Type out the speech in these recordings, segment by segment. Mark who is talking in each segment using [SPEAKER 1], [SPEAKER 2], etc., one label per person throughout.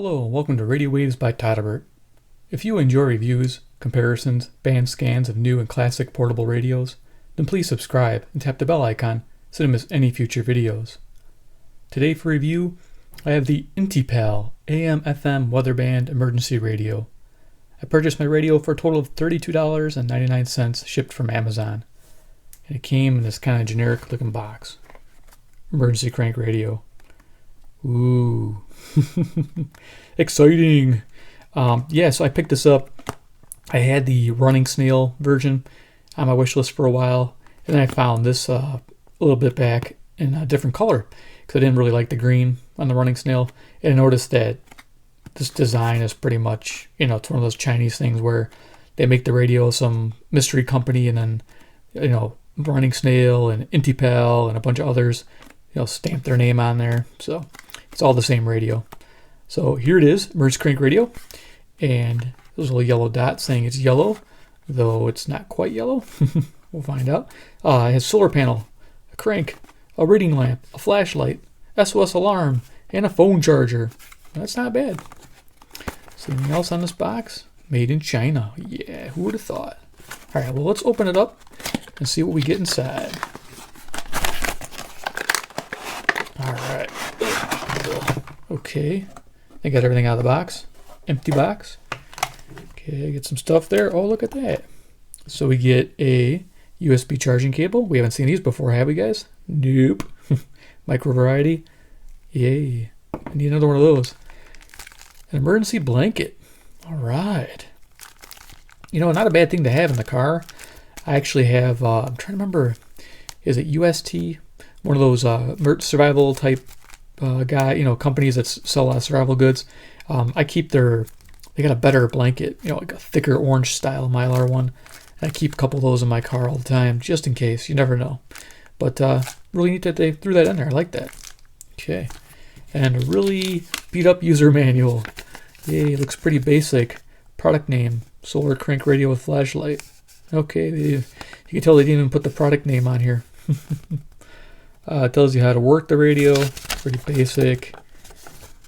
[SPEAKER 1] Hello and welcome to Radio Waves by Todderbert. If you enjoy reviews, comparisons, band scans of new and classic portable radios, then please subscribe and tap the bell icon so you don't miss any future videos. Today for review, I have the Intipal AM/FM weather band emergency radio. I purchased my radio for a total of $32.99 shipped from Amazon. And it came in this kind of generic looking box. Emergency crank radio. Ooh. Exciting. So I picked this up. I had the running snail version on my wish list for a while, and then I found this a little bit back in a different color because I didn't really like the green on the running snail, and I noticed that this design is pretty much, it's one of those Chinese things where they make the radio some mystery company, and then running snail and Intipal and a bunch of others stamp their name on there. So it's all the same radio. So here it is, emergency crank radio, and there's a little yellow dot saying it's yellow, though it's not quite yellow. We'll find out. It has solar panel, a crank, a reading lamp, a flashlight, SOS alarm, and a phone charger. That's not bad. So anything else on this box? Made in China. Yeah, who would have thought? All right, well, let's open it up and see what we get inside. All right. Okay. I got everything out of the box. Empty box. Okay, get some stuff there. Oh, look at that. So we get a USB charging cable. We haven't seen these before, have we, guys? Nope. Micro variety. Yay. I need another one of those. An emergency blanket. All right. Not a bad thing to have in the car. I actually have, I'm trying to remember, is it UST? One of those survival type companies that sell survival goods. I keep they got a better blanket, like a thicker orange style Mylar one. And I keep a couple of those in my car all the time, just in case. You never know. But really neat that they threw that in there. I like that. Okay. And a really beat up user manual. Yay, looks pretty basic. Product name, solar crank radio with flashlight. Okay, you can tell they didn't even put the product name on here. It tells you how to work the radio. Pretty basic.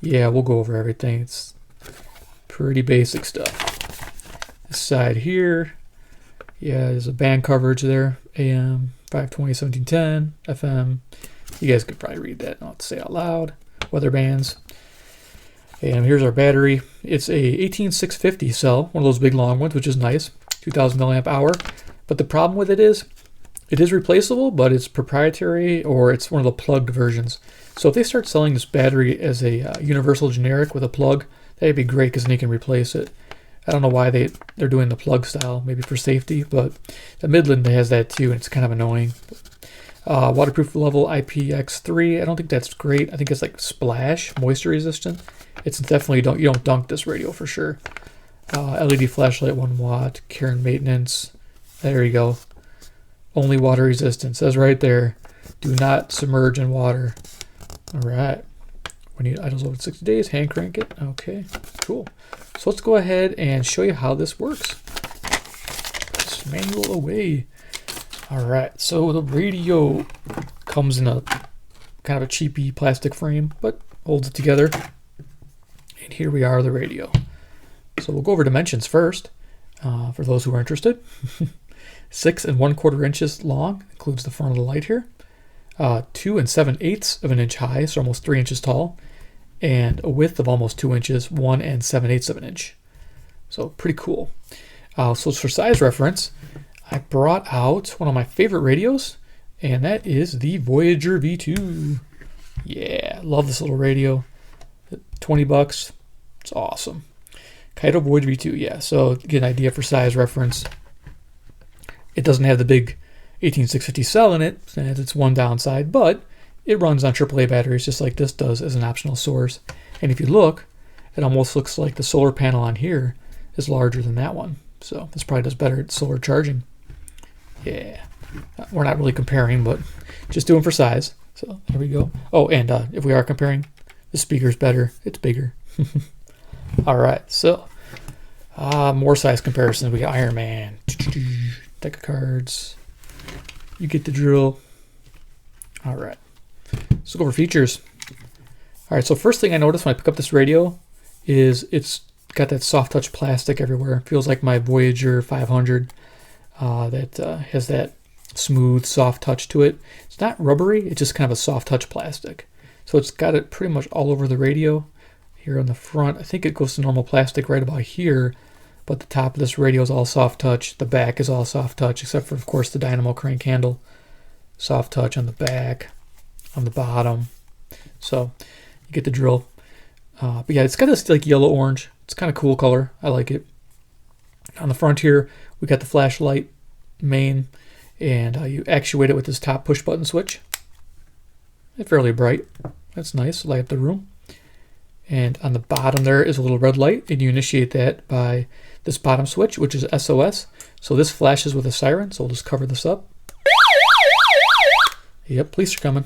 [SPEAKER 1] Yeah, we'll go over everything. It's pretty basic stuff. This side here, there's a band coverage there. AM 520 1710, FM. You guys could probably read that. Not to say out loud. Weather bands. And here's our battery. It's a 18650 cell, one of those big long ones, which is nice. 2000 milliamp hour. But the problem with it is replaceable, but it's proprietary, or it's one of the plugged versions. So if they start selling this battery as a universal generic with a plug, that'd be great because then you can replace it. I don't know why they're doing the plug style, maybe for safety, but the Midland has that too, and it's kind of annoying. Waterproof level IPX3. I don't think that's great. I think it's like splash, moisture resistant. It's definitely you don't dunk this radio for sure. LED flashlight, 1 watt. Care and maintenance. There you go. Only water resistant. Says right there. Do not submerge in water. All right. We need idles over 60 days. Hand crank it. Okay. Cool. So let's go ahead and show you how this works. Put this manual away. All right. So the radio comes in a kind of a cheapy plastic frame, but holds it together. And here we are, the radio. So we'll go over dimensions first, for those who are interested. 6 1/4 inches long, includes the front of the light here. 2 7/8 of an inch high, so almost 3 inches tall, and a width of almost 2 inches, 1 7/8 of an inch. So pretty cool. So for size reference, I brought out one of my favorite radios, and that is the Voyager V2. Yeah, love this little radio. $20. It's awesome. Kaito Voyager V2, yeah. So get an idea for size reference. It doesn't have the big 18650 cell in it, and it's one downside, but it runs on AAA batteries just like this does as an optional source. And if you look, it almost looks like the solar panel on here is larger than that one. So this probably does better at solar charging. Yeah. We're not really comparing, but just doing for size. So there we go. Oh, and if we are comparing, the speaker's better. It's bigger. All right, so more size comparisons. We got Iron Man. Deck of cards. You get the drill. All right. Let's go over features. All right, so first thing I noticed when I pick up this radio is it's got that soft touch plastic everywhere. It feels like my Voyager 500 that has that smooth, soft touch to it. It's not rubbery, it's just kind of a soft touch plastic. So it's got it pretty much all over the radio. Here on the front, I think it goes to normal plastic right about here, but the top of this radio is all soft touch. The back is all soft touch, except for, of course, the Dynamo crank handle. Soft touch on the back, on the bottom. So you get the drill. But yeah, it's got this like yellow-orange. It's kind of cool color. I like it. On the front here, we got the flashlight main, and you actuate it with this top push-button switch. It's fairly bright. That's nice. Light up the room. And on the bottom there is a little red light, and you initiate that by this bottom switch, which is SOS. So this flashes with a siren, so we'll just cover this up. Yep, police are coming.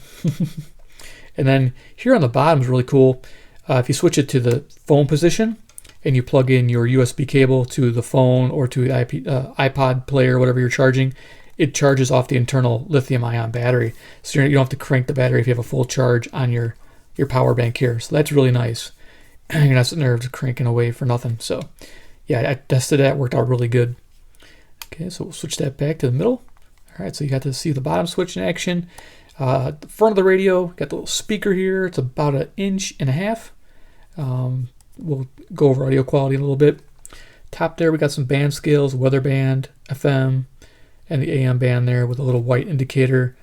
[SPEAKER 1] And then here on the bottom is really cool. If you switch it to the phone position and you plug in your USB cable to the phone or to the iPod player, whatever you're charging, it charges off the internal lithium-ion battery. So you don't have to crank the battery if you have a full charge on your power bank here. So that's really nice. You're not sitting there just cranking away for nothing. So yeah, I tested that, worked out really good. Okay, so we'll switch that back to the middle. All right, so you got to see the bottom switch in action. The front of the radio, got the little speaker here. It's about 1.5 inches. We'll go over audio quality in a little bit. Top there, we got some band scales, weather band, FM, and the AM band there with a little white indicator.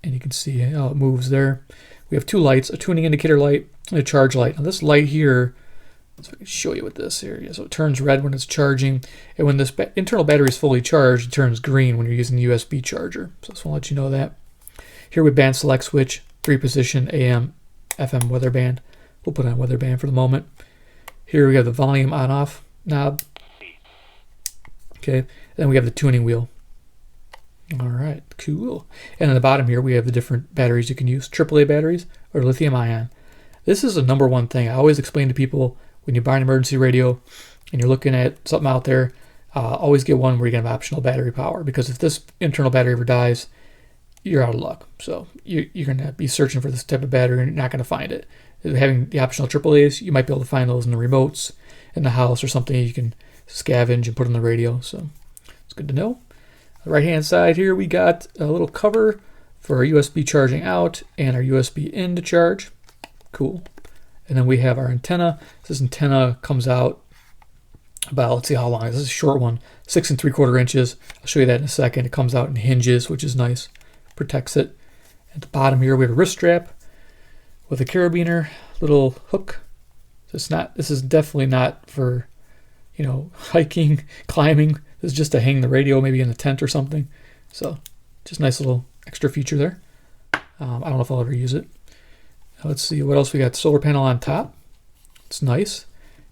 [SPEAKER 1] And you can see how it moves there. We have 2 lights, a tuning indicator light and a charge light. Now this light here, so I can show you with this here. Yeah, so it turns red when it's charging, and when this internal battery is fully charged, it turns green when you're using the USB charger. So I just want to let you know that. Here we band select switch, 3-position AM, FM weather band. We'll put on weather band for the moment. Here we have the volume on-off knob. Okay, and then we have the tuning wheel. All right, cool. And on the bottom here, we have the different batteries you can use, AAA batteries or lithium ion. This is the #1 thing I always explain to people when you buy an emergency radio and you're looking at something out there. Always get one where you can have optional battery power, because if this internal battery ever dies, you're out of luck. So you're going to be searching for this type of battery and you're not going to find it. Having the optional AAAs, you might be able to find those in the remotes in the house or something you can scavenge and put on the radio. So it's good to know. On the right hand side here, we got a little cover for our USB charging out and our USB in to charge. Cool. And then we have our antenna. This antenna comes out about, let's see how long. This is a short one, 6 3/4 inches. I'll show you that in a second. It comes out in hinges, which is nice. Protects it. At the bottom here, we have a wrist strap with a carabiner, little hook. So this is definitely not for, hiking, climbing. This is just to hang the radio maybe in a tent or something. So just nice little extra feature there. I don't know if I'll ever use it. Let's see what else we got. Solar panel on top. It's nice.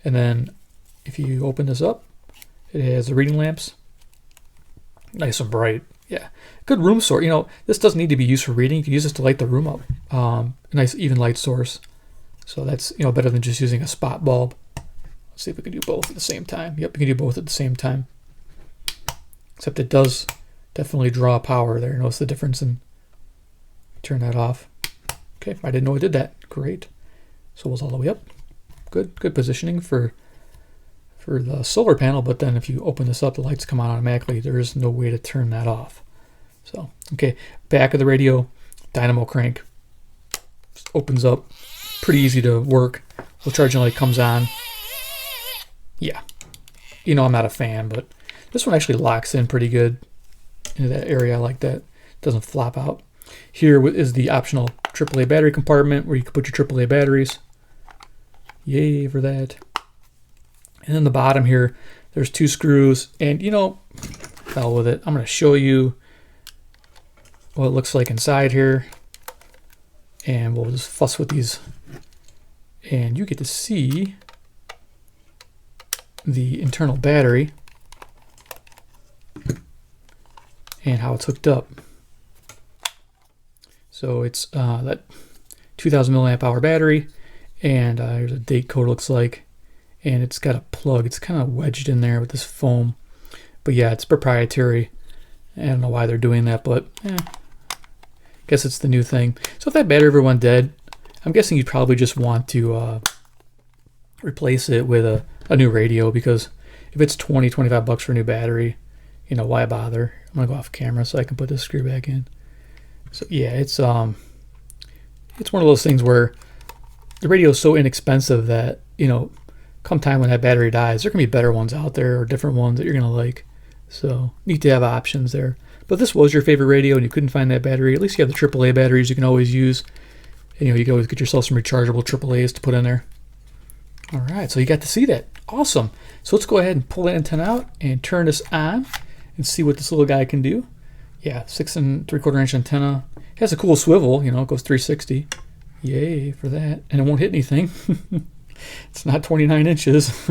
[SPEAKER 1] And then if you open this up, it has the reading lamps. Nice and bright. Yeah. Good room source. This doesn't need to be used for reading. You can use this to light the room up. Nice even light source. So that's, better than just using a spot bulb. Let's see if we can do both at the same time. Yep, we can do both at the same time. Except it does definitely draw power there. Notice the difference in, turn that off. Okay, I didn't know it did that. Great. So it was all the way up. Good positioning for the solar panel, but then if you open this up, the lights come on automatically. There is no way to turn that off. So, okay, back of the radio, Dynamo crank. Just opens up, pretty easy to work. The charging light comes on. Yeah, I'm not a fan, but this one actually locks in pretty good into that area. I like that. It doesn't flop out. Here is the optional AAA battery compartment where you can put your AAA batteries. Yay for that. And then the bottom here, there's 2 screws, and hell with it. I'm going to show you what it looks like inside here, and we'll just fuss with these, and you get to see the internal battery and how it's hooked up. So it's that 2000 milliamp hour battery, and here's a date code, looks like, and it's got a plug. It's kind of wedged in there with this foam, but yeah, it's proprietary. I don't know why they're doing that, but guess it's the new thing. So if that battery ever went dead, I'm guessing you'd probably just want to replace it with a new radio, because if it's 20-25 bucks for a new battery, you know, why bother? I'm gonna go off camera so I can put this screw back in. So yeah, it's one of those things where the radio is so inexpensive that, you know, come time when that battery dies, there can be better ones out there or different ones that you're gonna like. So need to have options there. But if this was your favorite radio and you couldn't find that battery, at least you have the AAA batteries you can always use. And, you know, you can always get yourself some rechargeable AAAs to put in there. All right, so you got to see that. Awesome. So let's go ahead and pull that antenna out and turn this on and see what this little guy can do. Yeah, 6 3/4 inch antenna. It has a cool swivel, you know, it goes 360. Yay for that. And it won't hit anything. It's not 29 inches.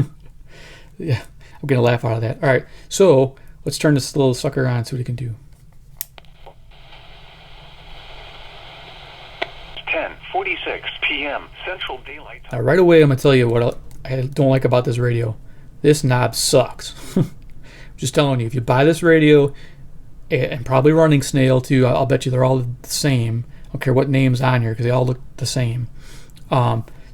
[SPEAKER 1] Yeah, I'm getting a laugh out of that. All right, so let's turn this little sucker on and see what it can do.
[SPEAKER 2] 10:46 p.m. Central Daylight Time.
[SPEAKER 1] Now, right away, I'm going to tell you what I don't like about this radio. This knob sucks. Just telling you, if you buy this radio, and probably running Snail too, I'll bet you they're all the same. I don't care what name's on here because they all look the same.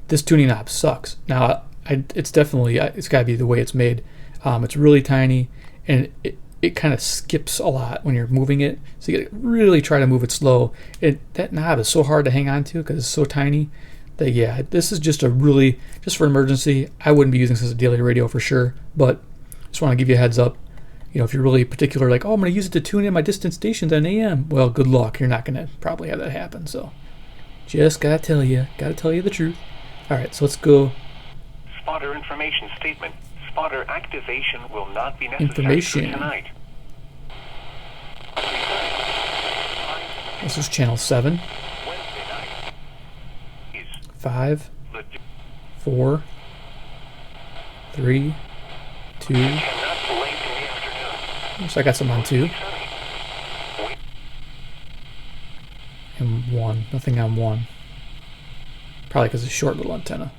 [SPEAKER 1] This tuning knob sucks. Now, it's definitely, it's got to be the way it's made. It's really tiny, and it kind of skips a lot when you're moving it. So you got to really try to move it slow. That knob is so hard to hang on to because it's so tiny that, yeah, this is just just for emergency. I wouldn't be using this as a daily radio for sure, but just want to give you a heads up. You know, if you're really particular, like, oh, I'm going to use it to tune in my distant stations on AM, well, good luck. You're not going to probably have that happen. So just got to tell you the truth. All right, so let's go.
[SPEAKER 2] Spotter information statement. Spotter activation will not be necessary for tonight.
[SPEAKER 1] This is channel 7. 5, 4, 3, 2. So I got some on 2. And 1. Nothing on 1. Probably because it's a short little antenna.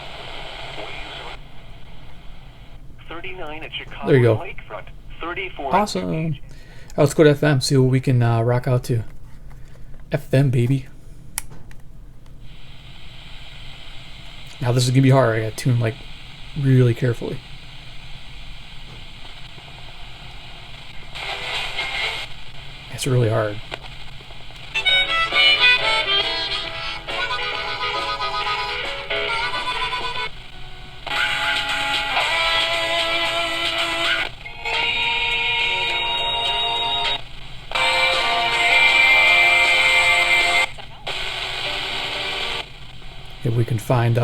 [SPEAKER 2] 39 at Chicago
[SPEAKER 1] there you go.
[SPEAKER 2] Lakefront. 34.
[SPEAKER 1] Awesome. All right, let's go to FM, see what we can rock out to. FM, baby. Now this is going to be hard. I got to tune like really carefully. It's really hard. If we can find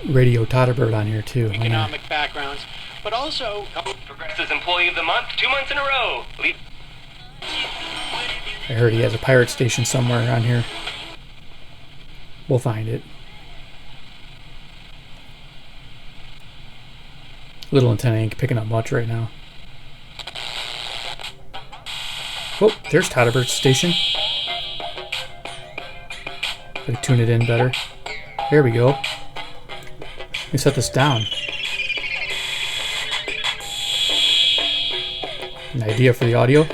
[SPEAKER 1] Radio Todderbert on here too.
[SPEAKER 3] Economic backgrounds, but also
[SPEAKER 4] Progressive's Employee of the Month 2 months in a row.
[SPEAKER 1] I heard he has a pirate station somewhere on here. We'll find it. Little antenna ain't picking up much right now. Oh, there's Todderbert's station. Gotta tune it in better. There we go. Let me set this down. An idea for the audio.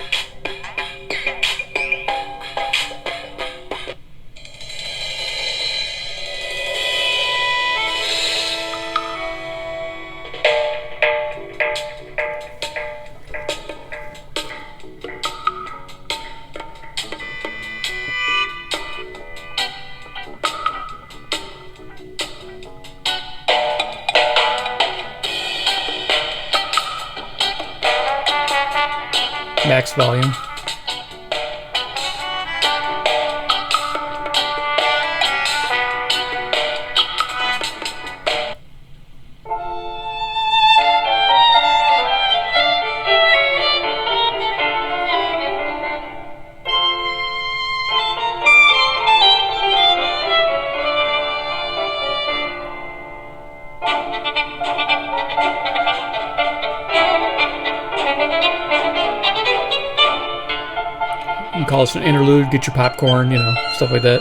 [SPEAKER 1] Max volume. You can call this an interlude, get your popcorn, you know, stuff like that.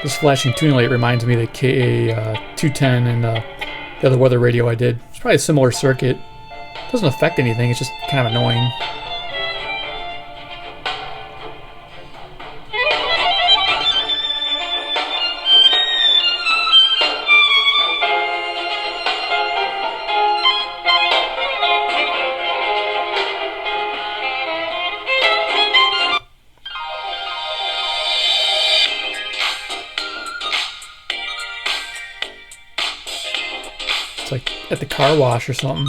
[SPEAKER 1] This flashing tuning light reminds me of the KA210 and the other weather radio I did. It's probably a similar circuit. It doesn't affect anything, it's just kind of annoying. It's like at the car wash or something.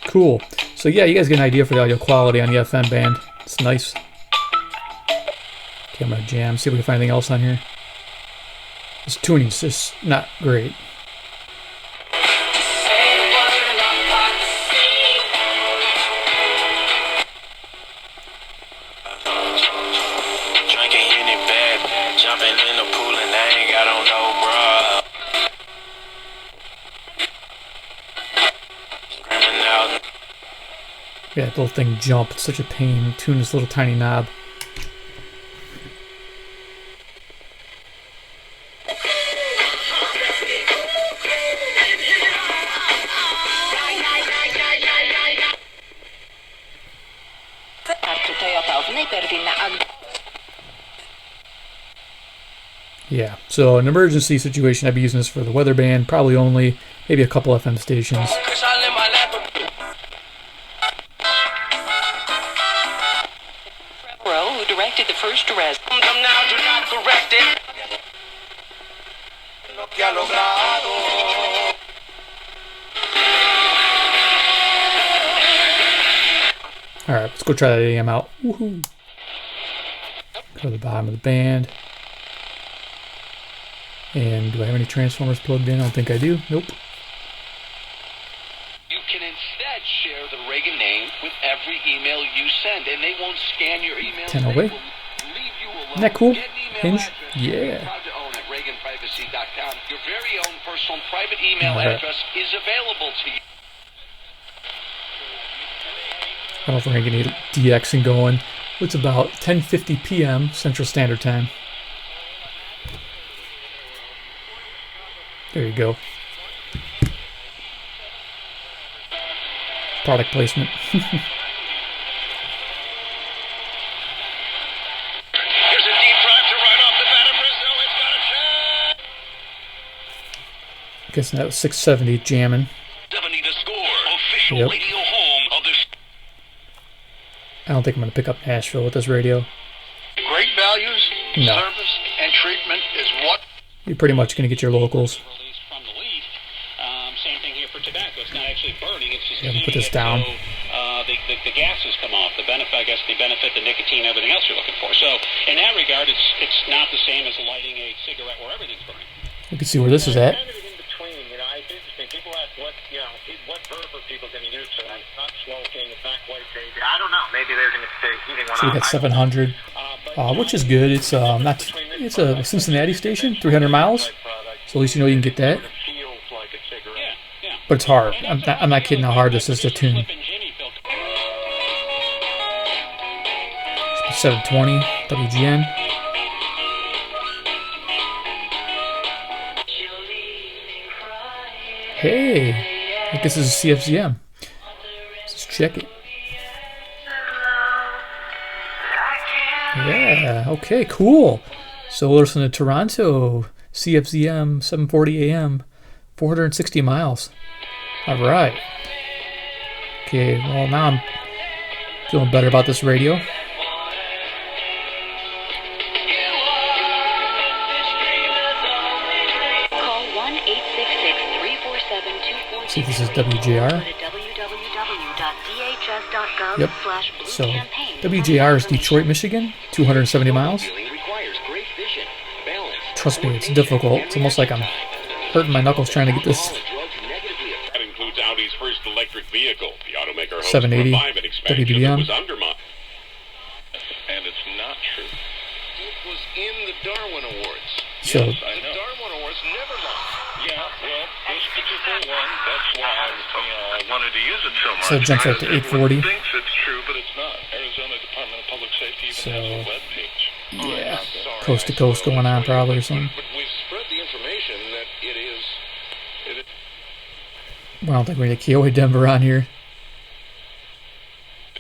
[SPEAKER 1] Cool. So yeah, you guys get an idea for the audio quality on the FM band. It's nice. Okay, I'm gonna jam, see if we can find anything else on here. This tuning's just not great.
[SPEAKER 5] Drinking Initpal, jumping in the pool and I ain't got on no bra. Screaming out.
[SPEAKER 1] Yeah, that little thing jump. It's such a pain. Tune this little tiny knob. Yeah, so an emergency situation, I'd be using this for the weather band, probably only maybe a couple FM stations.
[SPEAKER 6] Who directed the first arrest?
[SPEAKER 1] Alright, let's go try that AM out. Woohoo! Go to the bottom of the band. And do I have any transformers plugged in? I don't think I do. Nope.
[SPEAKER 7] You can instead share the Reagan name with every email you send, and they won't scan your email.
[SPEAKER 1] 10 away. Isn't that cool? Hinge? Yeah.
[SPEAKER 7] Proud to own at ReaganPrivacy.com. Your very own personal private email
[SPEAKER 1] Alright.
[SPEAKER 7] address is available to you.
[SPEAKER 1] I don't know if we're going to get any DXing going. It's about 10:50 p.m. Central Standard Time. There you go. Product placement.
[SPEAKER 7] Here's a deep drive to right off the bat of Brazil. It's got a chance.
[SPEAKER 1] Guessing that was 670 jamming.
[SPEAKER 7] 70 to score. Official
[SPEAKER 1] Yep.
[SPEAKER 7] radio home of the
[SPEAKER 1] I don't think I'm going to pick up Nashville with this radio.
[SPEAKER 7] great values,
[SPEAKER 1] No.
[SPEAKER 7] service, and treatment is what.
[SPEAKER 1] You're pretty much going to get your locals.
[SPEAKER 3] Released from the leaf. Same thing here for tobacco. It's not actually burning. It's just
[SPEAKER 1] Yeah,
[SPEAKER 3] heating
[SPEAKER 1] put this
[SPEAKER 3] it
[SPEAKER 1] down.
[SPEAKER 3] So, the gases come off. The benefit, I guess, the benefit, the nicotine, everything else you're looking for. So in that regard, it's not the same as lighting a cigarette where everything's burning.
[SPEAKER 1] You can see where this is at.
[SPEAKER 8] Kind of in between, you know, it's interesting. People ask what verb are people going to use for that? It's not smoking, it's not white baby. I don't know. Maybe they're going to say heating one
[SPEAKER 1] So we got 700, which is good. It's not. It's a Cincinnati station, 300 miles. So at least you know you can get that.
[SPEAKER 8] It feels like a cigarette.
[SPEAKER 3] Yeah.
[SPEAKER 1] But it's hard. I'm not kidding how hard this is to tune.
[SPEAKER 3] Flipping Jimmy Phil.
[SPEAKER 1] 720 WGN. Hey, I think this is a CFZM. Let's check it. Yeah, okay, cool. So we'll listen to Toronto, CFZM, 740 AM, 460 miles. All right. Okay, well, now I'm feeling better about this radio.
[SPEAKER 6] Call 1-866-347-2424.
[SPEAKER 1] See, this is WJR.
[SPEAKER 6] Go to www.dhs.gov
[SPEAKER 1] Yep.
[SPEAKER 6] /blue
[SPEAKER 1] So
[SPEAKER 6] campaign.
[SPEAKER 1] WJR is Detroit, Michigan, 270 miles.
[SPEAKER 7] Requires great vision, balance.
[SPEAKER 1] Trust me, it's difficult. It's almost like I'm hurting my knuckles trying to get this.
[SPEAKER 9] That includes Audi's first electric vehicle. The automaker hopes
[SPEAKER 1] 780
[SPEAKER 9] to revive an expansion
[SPEAKER 1] WBM.
[SPEAKER 9] that was undermined. And it's not true.
[SPEAKER 7] It was in the Darwin Awards.
[SPEAKER 1] So
[SPEAKER 9] I know.
[SPEAKER 7] The Darwin Awards never lost.
[SPEAKER 9] Yeah, well, this particular one, that's why I wanted to use it so much.
[SPEAKER 1] So it jumps up to 840.
[SPEAKER 9] Thinks it's true, but it's not. Arizona Department of public safety even
[SPEAKER 1] So,
[SPEAKER 9] has a web page.
[SPEAKER 1] yeah,
[SPEAKER 9] Sorry,
[SPEAKER 1] coast to coast going on probably or something.
[SPEAKER 9] But we've spread the information that it is.
[SPEAKER 1] Well, I don't think we need a KOA Denver on here.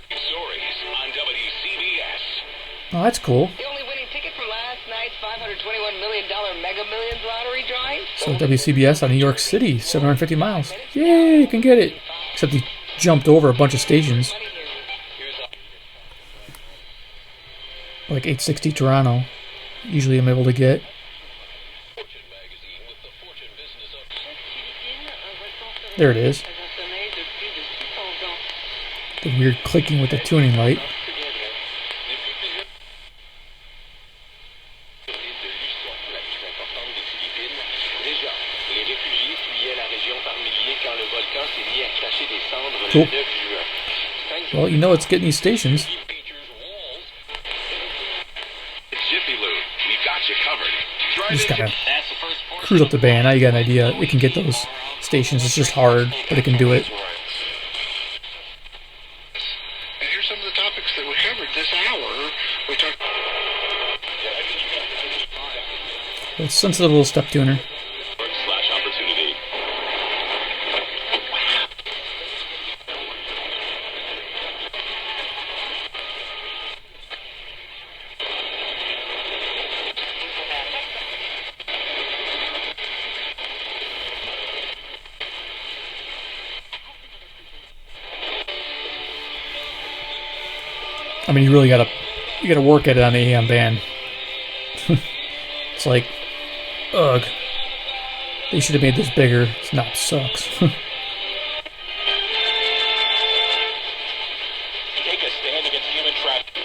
[SPEAKER 9] Stories on WCBS.
[SPEAKER 1] Oh, that's cool.
[SPEAKER 6] The only winning ticket for last night's $521 million Mega Millions lottery drawing.
[SPEAKER 1] So WCBS on New York City, 750 miles. Yay, you can get it. Except he jumped over a bunch of stations. Like 860 Toronto. Usually I'm able to get. There it is. The weird clicking with the tuning light. Cool. Well, you know it's getting these stations. You just gotta cruise up the band. Now you got an idea. It can get those stations. It's just hard, but it can do it.
[SPEAKER 8] And here's some of the topics that we covered this hour. We talked.
[SPEAKER 1] It's a sensitive little step tuner.
[SPEAKER 9] Opportunity.
[SPEAKER 1] I mean, you really gotta work at it on the AM band. It's like, ugh. They should have made this bigger. It's not sucks.
[SPEAKER 5] Take a stand against human trafficking.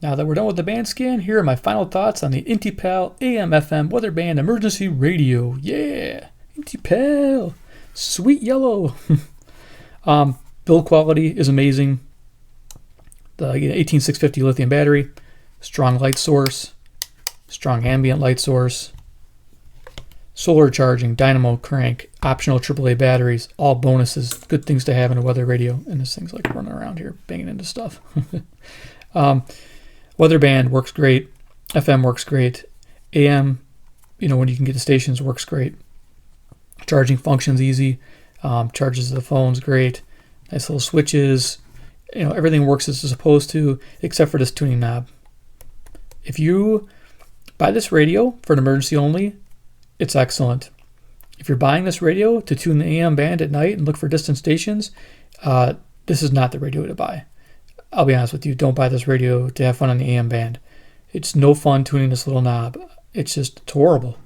[SPEAKER 1] Now that we're done with the band scan, here are my final thoughts on the Intipal AM/FM weather band emergency radio. Yeah, Intipal, sweet yellow. Build quality is amazing. The 18650 lithium battery, strong light source, strong ambient light source, solar charging, dynamo crank, optional AAA batteries, all bonuses. Good things to have in a weather radio. And this thing's like running around here, banging into stuff. Weather band works great. FM works great. AM, when you can get the stations, works great. Charging functions easy. Charges the phones great. Nice little switches. Everything works as it's supposed to, except for this tuning knob. If you buy this radio for an emergency only, it's excellent. If you're buying this radio to tune the AM band at night and look for distant stations, this is not the radio to buy. I'll be honest with you, don't buy this radio to have fun on the AM band. It's no fun tuning this little knob. It's horrible.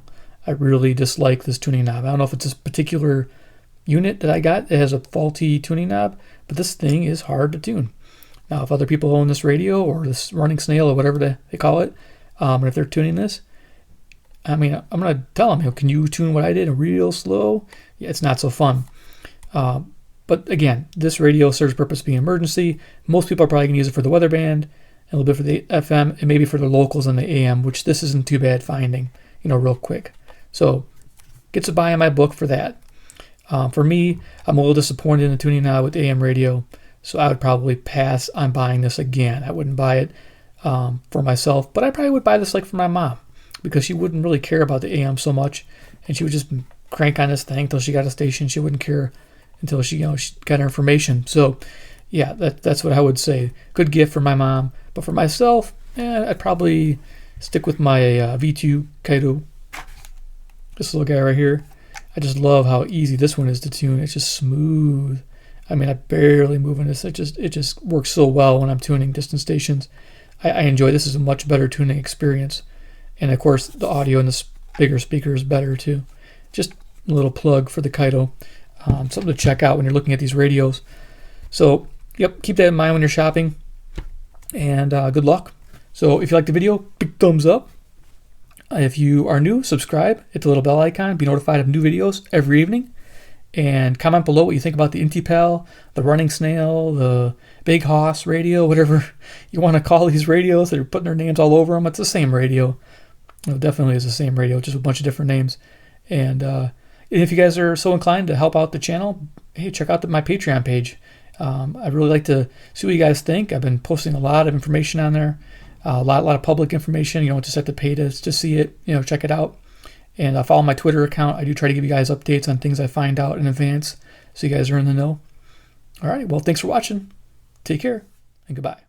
[SPEAKER 1] I really dislike this tuning knob. I don't know if it's this particular unit that I got that has a faulty tuning knob, but this thing is hard to tune. Now, if other people own this radio or this running snail or whatever they call it, and if they're tuning this, I'm going to tell them, can you tune what I did real slow? Yeah, it's not so fun. But again, this radio serves purpose being emergency. Most people are probably going to use it for the weather band, a little bit for the FM, and maybe for the locals on the AM, which this isn't too bad finding, real quick. So, gets a buy in my book for that. For me, I'm a little disappointed in the tuning knob with AM radio, so I would probably pass on buying this again. I wouldn't buy it for myself, but I probably would buy this like for my mom, because she wouldn't really care about the AM so much, and she would just crank on this thing until she got a station. She wouldn't care until she got her information. So, yeah, that's what I would say. Good gift for my mom, but for myself, I'd probably stick with my V2 Kaito. This little guy right here. I just love how easy this one is to tune. It's just smooth. I barely move in this. It just works so well when I'm tuning distant stations. I enjoy this. Is a much better tuning experience, and of course the audio in this bigger speaker is better too. Just a little plug for the Kaito. Something to check out when you're looking at these radios. So, yep, keep that in mind when you're shopping. And good luck. So, if you like the video, big thumbs up. If you are new, subscribe. Hit the little bell icon. Be notified of new videos every evening. And comment below what you think about the Intipal, the running snail, the big hoss radio, whatever you want to call these radios. They're putting their names all over them. It's the same radio. It definitely is the same radio, just a bunch of different names. And if you guys are so inclined to help out the channel, hey, check out my Patreon page. I'd really like to see what you guys think. I've been posting a lot of information on there, a lot of public information. You don't just have to pay to see it. Check it out. And follow my Twitter account. I do try to give you guys updates on things I find out in advance, so you guys are in the know. All right. Well, thanks for watching. Take care and goodbye.